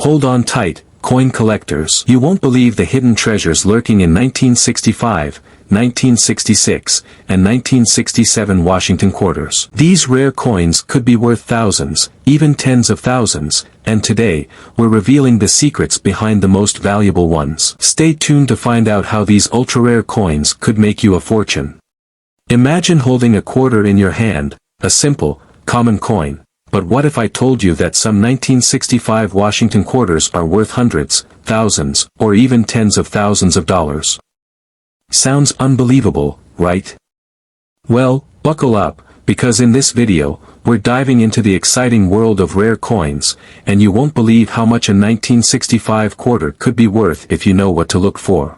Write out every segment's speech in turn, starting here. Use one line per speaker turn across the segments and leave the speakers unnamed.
Hold on tight, coin collectors. You won't believe the hidden treasures lurking in 1965, 1966, and 1967 Washington quarters. These rare coins could be worth thousands, even tens of thousands, and today, we're revealing the secrets behind the most valuable ones. Stay tuned to find out how these ultra-rare coins could make you a fortune. Imagine holding a quarter in your hand, a simple, common coin. But what if I told you that some 1965 Washington quarters are worth hundreds, thousands, or even tens of thousands of dollars? Sounds unbelievable, right? Well, buckle up, because in this video, we're diving into the exciting world of rare coins, and you won't believe how much a 1965 quarter could be worth if you know what to look for.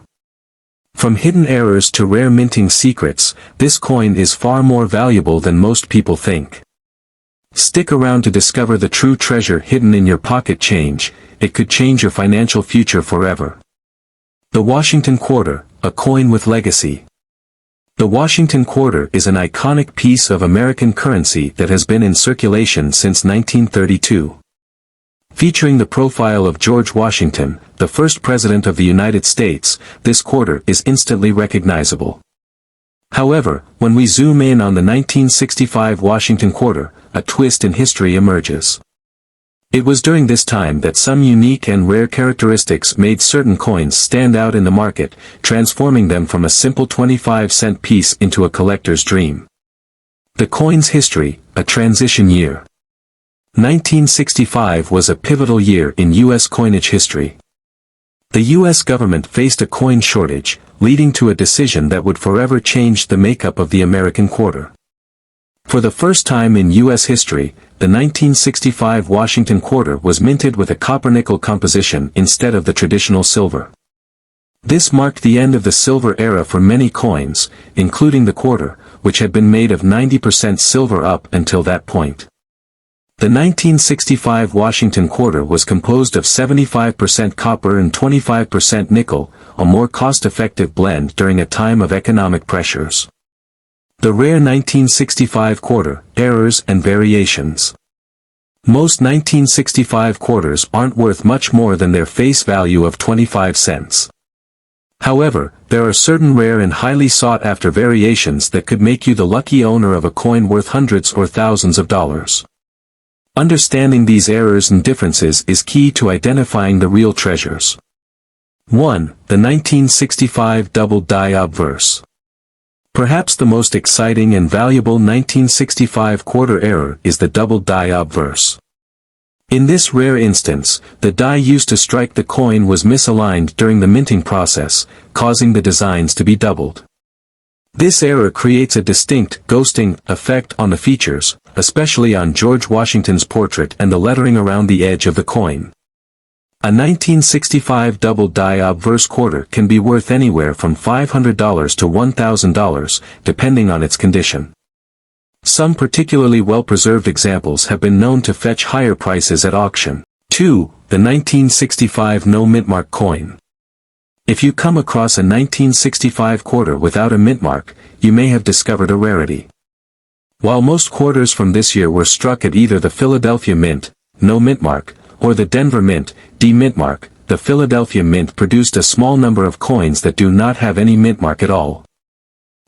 From hidden errors to rare minting secrets, this coin is far more valuable than most people think. Stick around to discover the true treasure hidden in your pocket change. It could change your financial future forever. The Washington Quarter, a coin with legacy. The Washington Quarter is an iconic piece of American currency that has been in circulation since 1932. Featuring the profile of George Washington, the first president of the United States, this quarter is instantly recognizable. However, when we zoom in on the 1965 Washington Quarter, a twist in history emerges. It was during this time that some unique and rare characteristics made certain coins stand out in the market, transforming them from a simple 25-cent piece into a collector's dream. The coin's history, a transition year. 1965 was a pivotal year in U.S. coinage history. The U.S. government faced a coin shortage, leading to a decision that would forever change the makeup of the American quarter. For the first time in U.S. history, the 1965 Washington Quarter was minted with a copper-nickel composition instead of the traditional silver. This marked the end of the silver era for many coins, including the quarter, which had been made of 90% silver up until that point. The 1965 Washington Quarter was composed of 75% copper and 25% nickel, a more cost-effective blend during a time of economic pressures. The rare 1965 quarter, errors and variations. Most 1965 quarters aren't worth much more than their face value of 25 cents. However, there are certain rare and highly sought-after variations that could make you the lucky owner of a coin worth hundreds or thousands of dollars. Understanding these errors and differences is key to identifying the real treasures. 1. The 1965 Double Die Obverse. Perhaps the most exciting and valuable 1965 quarter error is the double die obverse. In this rare instance, the die used to strike the coin was misaligned during the minting process, causing the designs to be doubled. This error creates a distinct ghosting effect on the features, especially on George Washington's portrait and the lettering around the edge of the coin. A 1965 double die obverse quarter can be worth anywhere from $500 to $1,000, depending on its condition. Some particularly well-preserved examples have been known to fetch higher prices at auction. 2. The 1965 No Mintmark Coin. If you come across a 1965 quarter without a mintmark, you may have discovered a rarity. While most quarters from this year were struck at either the Philadelphia Mint, no mintmark, or the Denver Mint, D-Mintmark, the Philadelphia Mint produced a small number of coins that do not have any mintmark at all.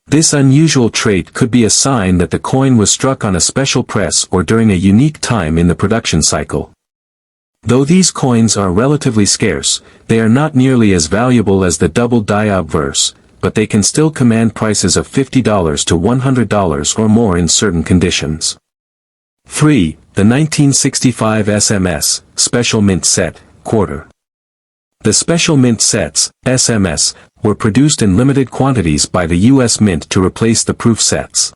This unusual trait could be a sign that the coin was struck on a special press or during a unique time in the production cycle. Though these coins are relatively scarce, they are not nearly as valuable as the double die obverse, but they can still command prices of $50 to $100 or more in certain conditions. 3. The 1965 SMS, Special Mint Set, Quarter. The Special Mint Sets, SMS, were produced in limited quantities by the U.S. Mint to replace the proof sets.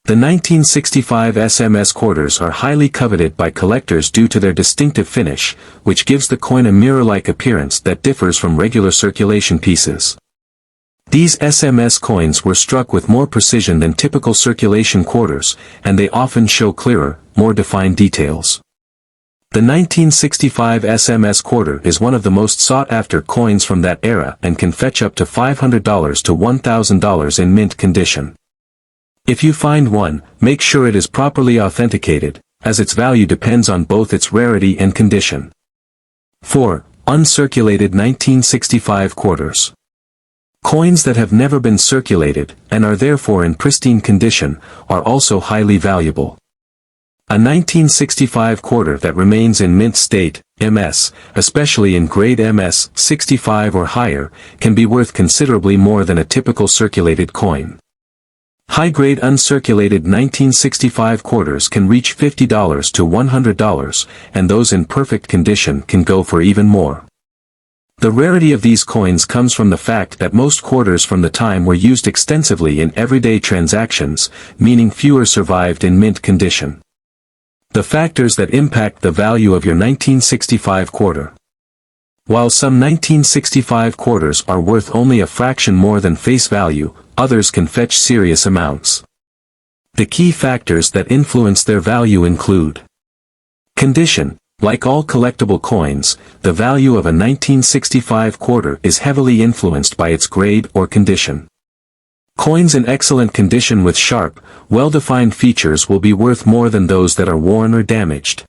The 1965 SMS quarters are highly coveted by collectors due to their distinctive finish, which gives the coin a mirror-like appearance that differs from regular circulation pieces. These SMS coins were struck with more precision than typical circulation quarters, and they often show clearer, more defined details. The 1965 SMS quarter is one of the most sought-after coins from that era and can fetch up to $500 to $1,000 in mint condition. If you find one, make sure it is properly authenticated, as its value depends on both its rarity and condition. 4. Uncirculated 1965 quarters. Coins that have never been circulated, and are therefore in pristine condition, are also highly valuable. A 1965 quarter that remains in mint state, MS, especially in grade MS 65 or higher, can be worth considerably more than a typical circulated coin. High-grade uncirculated 1965 quarters can reach $50 to $100, and those in perfect condition can go for even more. The rarity of these coins comes from the fact that most quarters from the time were used extensively in everyday transactions, meaning fewer survived in mint condition. The factors that impact the value of your 1965 quarter. While some 1965 quarters are worth only a fraction more than face value, others can fetch serious amounts. The key factors that influence their value include condition. Like all collectible coins, the value of a 1965 quarter is heavily influenced by its grade or condition. Coins in excellent condition with sharp, well-defined features will be worth more than those that are worn or damaged.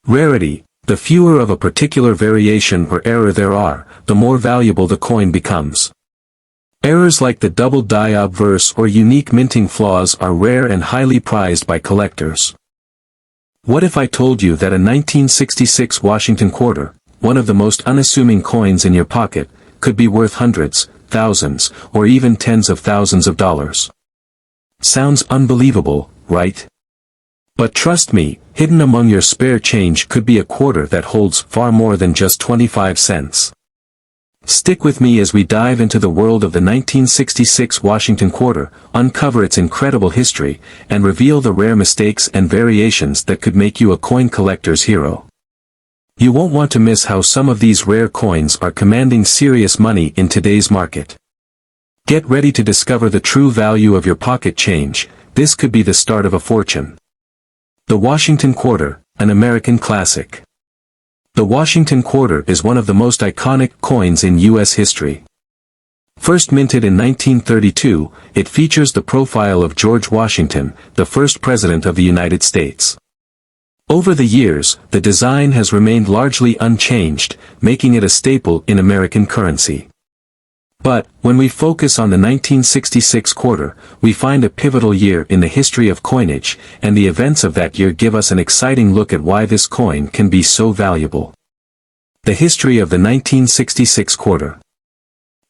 Rarity. The fewer of a particular variation or error there are, the more valuable the coin becomes. Errors like the double die obverse or unique minting flaws are rare and highly prized by collectors. What if I told you that a 1966 Washington quarter, one of the most unassuming coins in your pocket, could be worth hundreds, thousands, or even tens of thousands of dollars? Sounds unbelievable, right? But trust me, hidden among your spare change could be a quarter that holds far more than just 25 cents. Stick with me as we dive into the world of the 1966 Washington quarter, uncover its incredible history, and reveal the rare mistakes and variations that could make you a coin collector's hero. You won't want to miss how some of these rare coins are commanding serious money in today's market. Get ready to discover the true value of your pocket change. This could be the start of a fortune. The Washington Quarter, an American classic. The Washington Quarter is one of the most iconic coins in U.S. history. First minted in 1932, it features the profile of George Washington, the first president of the United States. Over the years, the design has remained largely unchanged, making it a staple in American currency. But, when we focus on the 1966 quarter, we find a pivotal year in the history of coinage, and the events of that year give us an exciting look at why this coin can be so valuable. The history of the 1966 quarter.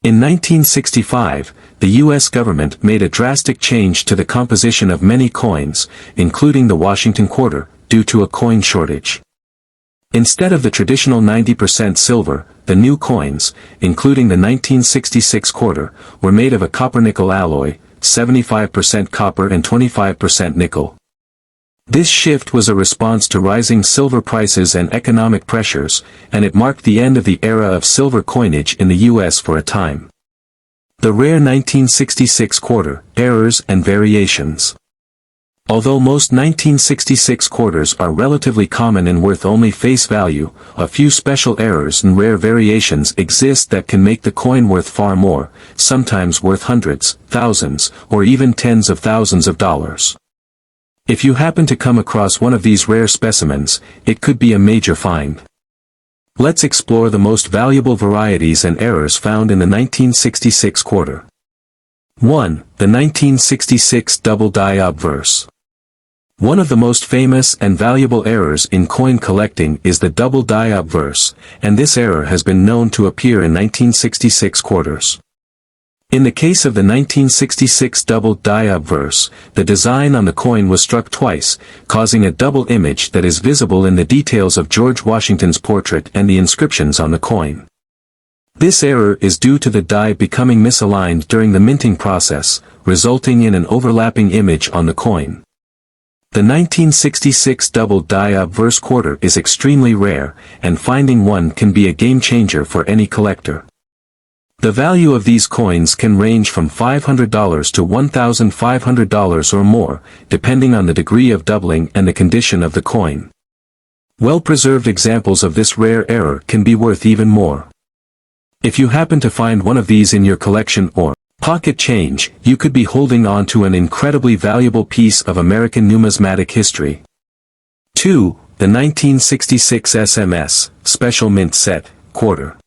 In 1965, the U.S. government made a drastic change to the composition of many coins, including the Washington quarter, due to a coin shortage. Instead of the traditional 90% silver, the new coins, including the 1966 quarter, were made of a copper-nickel alloy, 75% copper and 25% nickel. This shift was a response to rising silver prices and economic pressures, and it marked the end of the era of silver coinage in the U.S. for a time. The rare 1966 quarter, errors and variations. Although most 1966 quarters are relatively common and worth only face value, a few special errors and rare variations exist that can make the coin worth far more, sometimes worth hundreds, thousands, or even tens of thousands of dollars. If you happen to come across one of these rare specimens, it could be a major find. Let's explore the most valuable varieties and errors found in the 1966 quarter. 1. The 1966 double die obverse. One of the most famous and valuable errors in coin collecting is the double die obverse, and this error has been known to appear in 1966 quarters. In the case of the 1966 double die obverse, the design on the coin was struck twice, causing a double image that is visible in the details of George Washington's portrait and the inscriptions on the coin. This error is due to the die becoming misaligned during the minting process, resulting in an overlapping image on the coin. The 1966 double die obverse quarter is extremely rare, and finding one can be a game-changer for any collector. The value of these coins can range from $500 to $1,500 or more, depending on the degree of doubling and the condition of the coin. Well-preserved examples of this rare error can be worth even more. If you happen to find one of these in your collection or pocket change, you could be holding on to an incredibly valuable piece of American numismatic history. 2. the 1966 SMS, Special Mint Set, Quarter.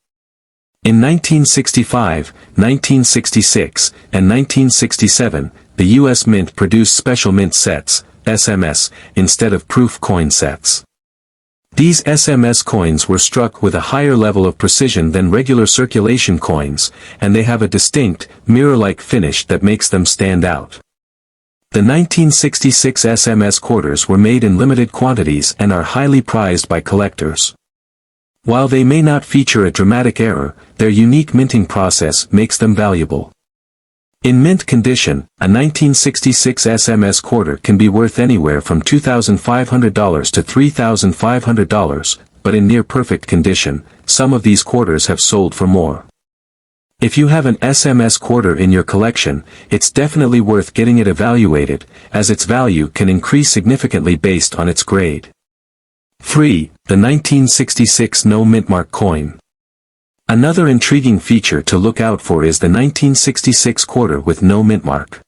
In 1965, 1966, and 1967, the U.S. Mint produced Special Mint Sets, SMS, instead of proof coin sets. These SMS coins were struck with a higher level of precision than regular circulation coins, and they have a distinct, mirror-like finish that makes them stand out. The 1966 SMS quarters were made in limited quantities and are highly prized by collectors. While they may not feature a dramatic error, their unique minting process makes them valuable. In mint condition, a 1966 SMS quarter can be worth anywhere from $2,500 to $3,500, but in near-perfect condition, some of these quarters have sold for more. If you have an SMS quarter in your collection, it's definitely worth getting it evaluated, as its value can increase significantly based on its grade. 3. The 1966 No Mint Mark coin. Another intriguing feature to look out for is the 1966 quarter with no mint mark.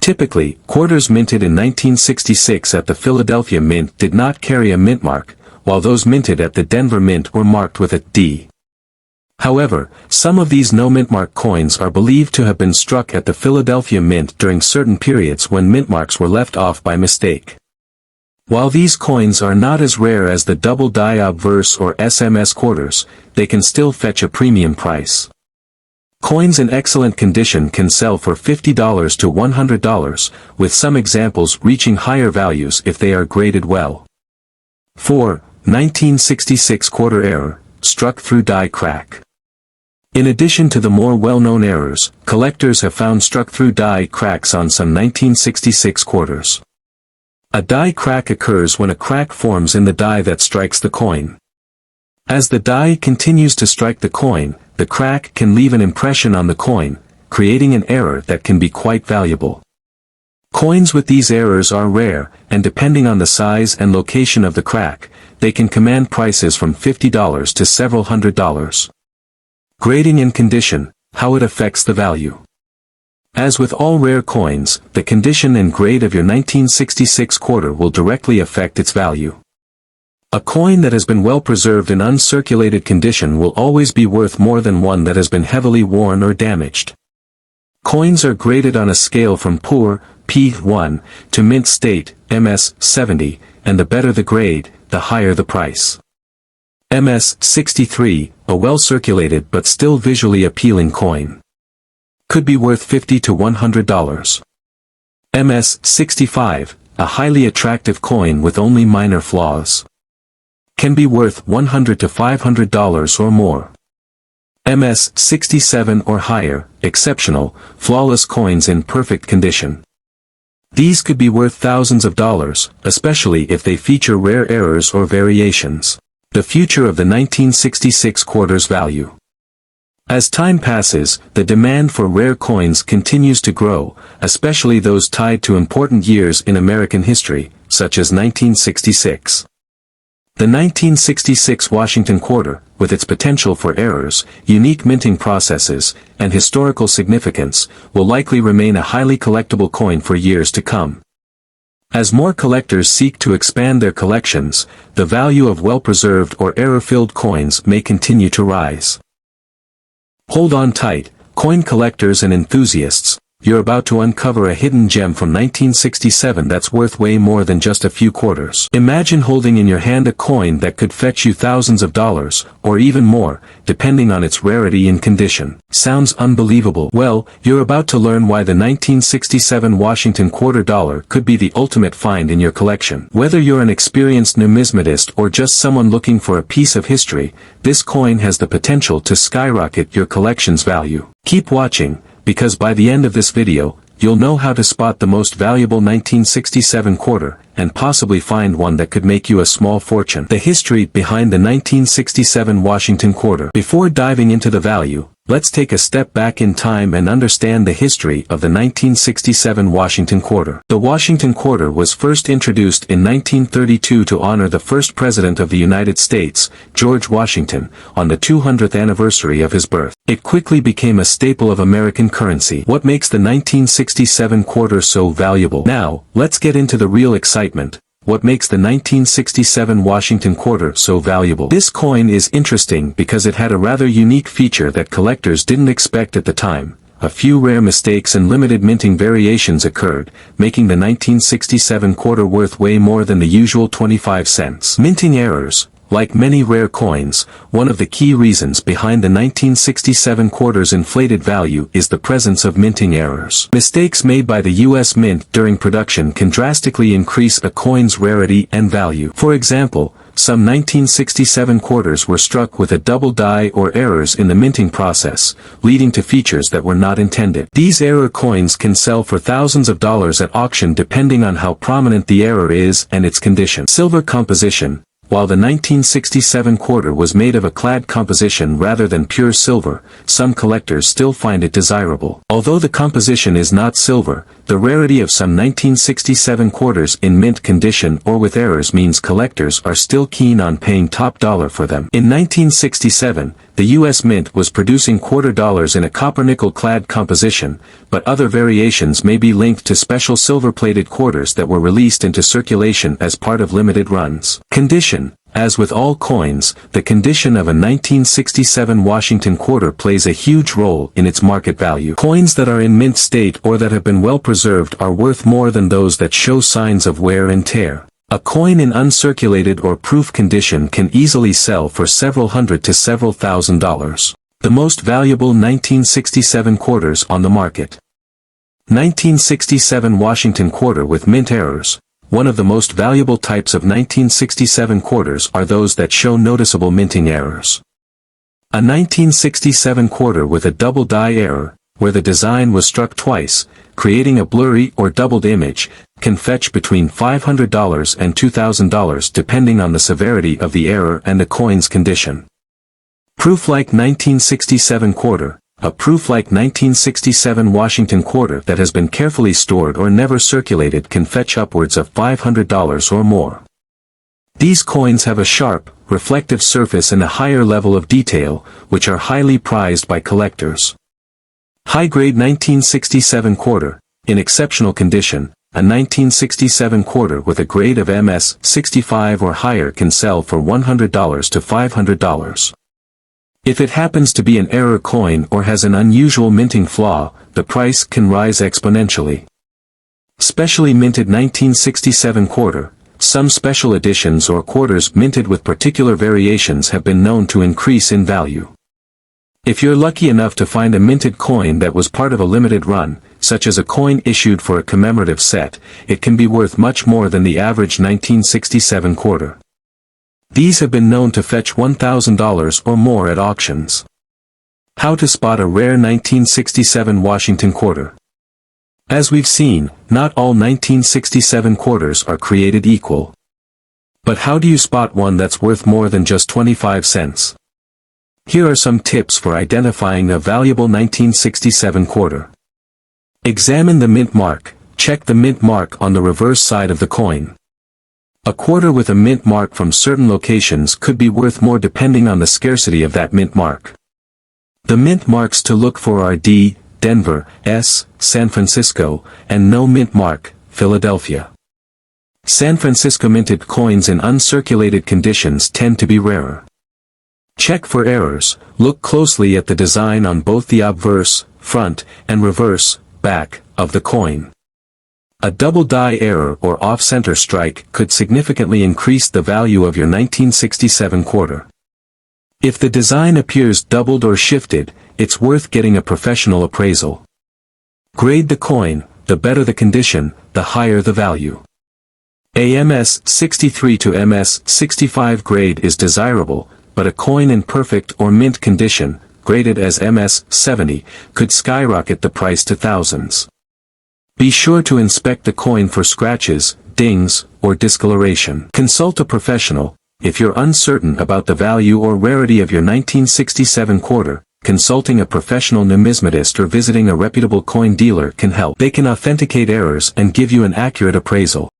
Typically, quarters minted in 1966 at the Philadelphia Mint did not carry a mint mark, while those minted at the Denver Mint were marked with a D. However, some of these no mint mark coins are believed to have been struck at the Philadelphia Mint during certain periods when mint marks were left off by mistake. While these coins are not as rare as the double die obverse or SMS quarters, they can still fetch a premium price. Coins in excellent condition can sell for $50 to $100, with some examples reaching higher values if they are graded well. 4. 1966 quarter error, struck through die crack. In addition to the more well-known errors, collectors have found struck-through die cracks on some 1966 quarters. A die crack occurs when a crack forms in the die that strikes the coin. As the die continues to strike the coin, the crack can leave an impression on the coin, creating an error that can be quite valuable. Coins with these errors are rare, and depending on the size and location of the crack, they can command prices from $50 to several $100s. Grading and condition, how it affects the value. As with all rare coins, the condition and grade of your 1966 quarter will directly affect its value. A coin that has been well preserved in uncirculated condition will always be worth more than one that has been heavily worn or damaged. Coins are graded on a scale from poor, P1, to mint state, MS 70, and the better the grade, the higher the price. MS 63, a well-circulated but still visually appealing coin, could be worth $50 to $100. MS 65, a highly attractive coin with only minor flaws, can be worth $100 to $500 or more. MS 67 or higher, exceptional, flawless coins in perfect condition. These could be worth thousands of dollars, especially if they feature rare errors or variations. The future of the 1966 quarter's value. As time passes, the demand for rare coins continues to grow, especially those tied to important years in American history, such as 1966. The 1966 Washington quarter, with its potential for errors, unique minting processes, and historical significance, will likely remain a highly collectible coin for years to come. As more collectors seek to expand their collections, the value of well-preserved or error-filled coins may continue to rise. Hold on tight, coin collectors and enthusiasts, you're about to uncover a hidden gem from 1967 that's worth way more than just a few quarters. Imagine holding in your hand a coin that could fetch you thousands of dollars, or even more, depending on its rarity and condition. Sounds unbelievable? Well, you're about to learn why the 1967 Washington quarter dollar could be the ultimate find in your collection. Whether you're an experienced numismatist or just someone looking for a piece of history, this coin has the potential to skyrocket your collection's value. Keep watching, because by the end of this video, you'll know how to spot the most valuable 1967 quarter, and possibly find one that could make you a small fortune. The history behind the 1967 Washington quarter. Before diving into the value, let's take a step back in time and understand the history of the 1967 Washington quarter. The Washington quarter was first introduced in 1932 to honor the first president of the United States, George Washington, on the 200th anniversary of his birth. It quickly became a staple of American currency. What makes the 1967 quarter so valuable? Now, let's get into the real excitement, What makes the 1967 Washington quarter so valuable? This coin is interesting because it had a rather unique feature that collectors didn't expect at the time. A few rare mistakes and limited minting variations occurred, making the 1967 quarter worth way more than the usual 25 cents. Minting errors. Like many rare coins, one of the key reasons behind the 1967 quarter's inflated value is the presence of minting errors. Mistakes made by the U.S. Mint during production can drastically increase a coin's rarity and value. For example, some 1967 quarters were struck with a double die or errors in the minting process, leading to features that were not intended. These error coins can sell for thousands of dollars at auction depending on how prominent the error is and its condition. Silver composition. While the 1967 quarter was made of a clad composition rather than pure silver, some collectors still find it desirable. Although the composition is not silver, the rarity of some 1967 quarters in mint condition or with errors means collectors are still keen on paying top dollar for them. In 1967, the U.S. Mint was producing quarter dollars in a copper-nickel clad composition, but other variations may be linked to special silver-plated quarters that were released into circulation as part of limited runs. Condition. As with all coins, the condition of a 1967 Washington quarter plays a huge role in its market value. Coins that are in mint state or that have been well preserved are worth more than those that show signs of wear and tear. A coin in uncirculated or proof condition can easily sell for several hundred to several thousand dollars. The most valuable 1967 quarters on the market. 1967 Washington quarter with mint errors. One of the most valuable types of 1967 quarters are those that show noticeable minting errors. A 1967 quarter with a double die error, where the design was struck twice, creating a blurry or doubled image, can fetch between $500 and $2,000 depending on the severity of the error and the coin's condition. Proof-like 1967 quarter. A proof-like 1967 Washington quarter that has been carefully stored or never circulated can fetch upwards of $500 or more. These coins have a sharp, reflective surface and a higher level of detail, which are highly prized by collectors. High-grade 1967 quarter. In exceptional condition, a 1967 quarter with a grade of MS 65 or higher can sell for $100 to $500. If it happens to be an error coin or has an unusual minting flaw, the price can rise exponentially. Specially minted 1967 quarter. Some special editions or quarters minted with particular variations have been known to increase in value. If you're lucky enough to find a minted coin that was part of a limited run, such as a coin issued for a commemorative set, it can be worth much more than the average 1967 quarter. These have been known to fetch $1,000 or more at auctions. How to spot a rare 1967 Washington quarter. As we've seen, not all 1967 quarters are created equal. But how do you spot one that's worth more than just 25 cents? Here are some tips for identifying a valuable 1967 quarter. Examine the mint mark. Check the mint mark on the reverse side of the coin. A quarter with a mint mark from certain locations could be worth more depending on the scarcity of that mint mark. The mint marks to look for are D, Denver, S, San Francisco, and no mint mark, Philadelphia. San Francisco minted coins in uncirculated conditions tend to be rarer. Check for errors. Look closely at the design on both the obverse, front, and reverse, back, of the coin. A double die error or off-center strike could significantly increase the value of your 1967 quarter. If the design appears doubled or shifted, it's worth getting a professional appraisal. Grade the coin. The better the condition, the higher the value. A MS 63 to MS 65 grade is desirable, but a coin in perfect or mint condition, graded as MS 70, could skyrocket the price to thousands. Be sure to inspect the coin for scratches, dings, or discoloration. Consult a professional. If you're uncertain about the value or rarity of your 1967 quarter, consulting a professional numismatist or visiting a reputable coin dealer can help. They can authenticate errors and give you an accurate appraisal.